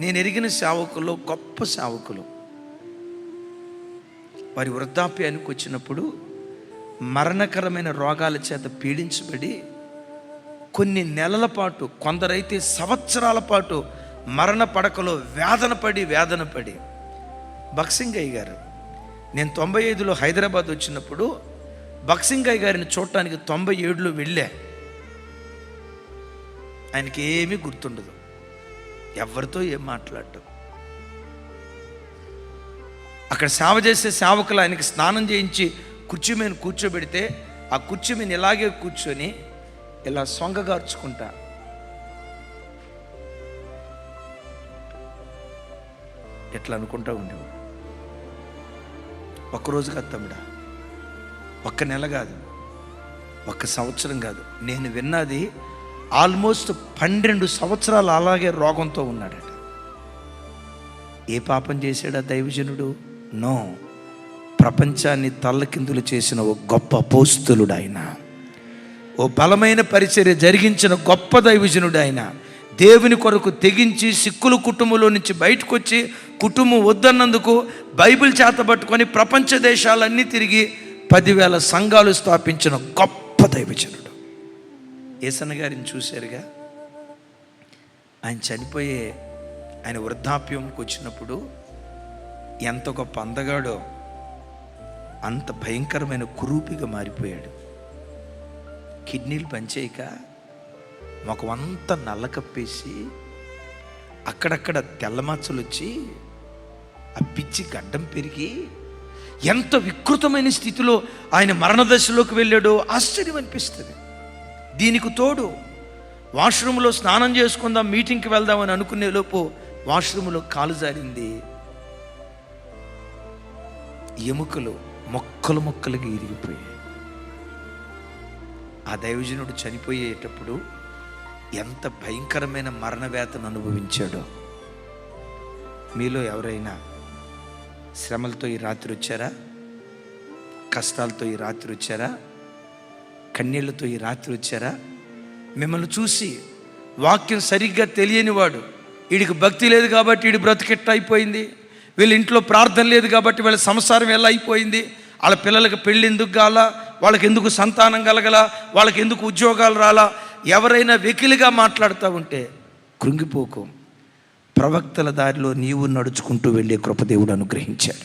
నేను ఎరిగిన సేవకుల్లో గొప్ప సేవకులు వారి వృద్ధాప్యానికి వచ్చినప్పుడు మరణకరమైన రోగాల చేత పీడించబడి కొన్ని నెలల పాటు, కొందరైతే సంవత్సరాల పాటు మరణ పడకలో వేదన పడి బక్సింగయ్య గారు, నేను 95లో హైదరాబాద్ వచ్చినప్పుడు బక్సింగయ్య గారిని చూడటానికి 97లో వెళ్ళా. ఆయనకి ఏమీ గుర్తుండదు, ఎవరితో ఏం మాట్లాడటం. అక్కడ సేవ చేసే సేవకులు ఆయనకి స్నానం చేయించి కుర్చీ మీద కూర్చోబెడితే ఆ కుర్చీ మీద ఇలాగే కూర్చొని ఇలా సొంగగార్చుకుంటా ఎట్లా అనుకుంటా ఉండేవాడు. ఒక్కరోజు కాదు తమ్ముడా, ఒక్క నెల కాదు, ఒక్క సంవత్సరం కాదు, నేను విన్నది ఆల్మోస్ట్ 12 సంవత్సరాలు అలాగే రోగంతో ఉన్నాడట. ఏ పాపం చేశాడా దైవజనుడు? నో, ప్రపంచాన్ని తల్లకిందులు చేసిన ఓ గొప్ప అపోస్తలుడు ఆయన, ఓ బలమైన పరిచర్య జరిగించిన గొప్ప దైవజనుడు ఆయన. దేవుని కొరకు తెగించి సిక్కుల కుటుంబంలో నుంచి బయటకు వచ్చి, కుటుంబం వద్దన్నందుకు బైబిల్ చేతబట్టుకొని ప్రపంచ దేశాలన్నీ తిరిగి 10,000 సంఘాలు స్థాపించిన గొప్ప దైవజనుడు. యేసన్న గారిని చూశారుగా, ఆయన చనిపోయే, ఆయన వృద్ధాప్యంకి వచ్చినప్పుడు ఎంత గొప్ప అందగాడో అంత భయంకరమైన కురూపిగా మారిపోయాడు. కిడ్నీలు పనిచేయక మొఖమంతా నల్ల కప్పేసి అక్కడక్కడ తెల్లమచ్చలు వచ్చి ఆ పిచ్చి గడ్డం పెరిగి ఎంత వికృతమైన స్థితిలో ఆయన మరణ దశలోకి వెళ్ళాడో ఆశ్చర్యం అనిపిస్తుంది. దీనికి తోడు వాష్రూమ్లో స్నానం చేసుకుందాం, మీటింగ్కి వెళ్దామని అనుకునే లోపు వాష్రూమ్లో కాలు జారింది, ఎముకలు మొక్కలుగా ఇరిగిపోయాయి. ఆ దైవజనుడు చనిపోయేటప్పుడు ఎంత భయంకరమైన మరణ వేదన అనుభవించాడో. మీలో ఎవరైనా శ్రమలతో ఈ రాత్రి వచ్చారా? కష్టాలతో ఈ రాత్రి వచ్చారా? కన్నీళ్లతో ఈ రాత్రి వచ్చారా? మిమ్మల్ని చూసి వాక్యం సరిగ్గా తెలియనివాడు, వీడికి భక్తి లేదు కాబట్టి వీడి బ్రతికెట్ట అయిపోయింది, వీళ్ళ ఇంట్లో ప్రార్థన లేదు కాబట్టి వీళ్ళ సంసారం ఎలా అయిపోయింది, వాళ్ళ పిల్లలకి పెళ్ళి ఎందుకు కాలా, వాళ్ళకి ఎందుకు సంతానం కలగల, వాళ్ళకి ఎందుకు ఉద్యోగాలు రాలా, ఎవరైనా వెకిలిగా మాట్లాడుతూ ఉంటే కృంగిపోకు. ప్రవక్తల దారిలో నీవు నడుచుకుంటూ వెళ్ళే కృప దేవుడు అనుగ్రహించాడు.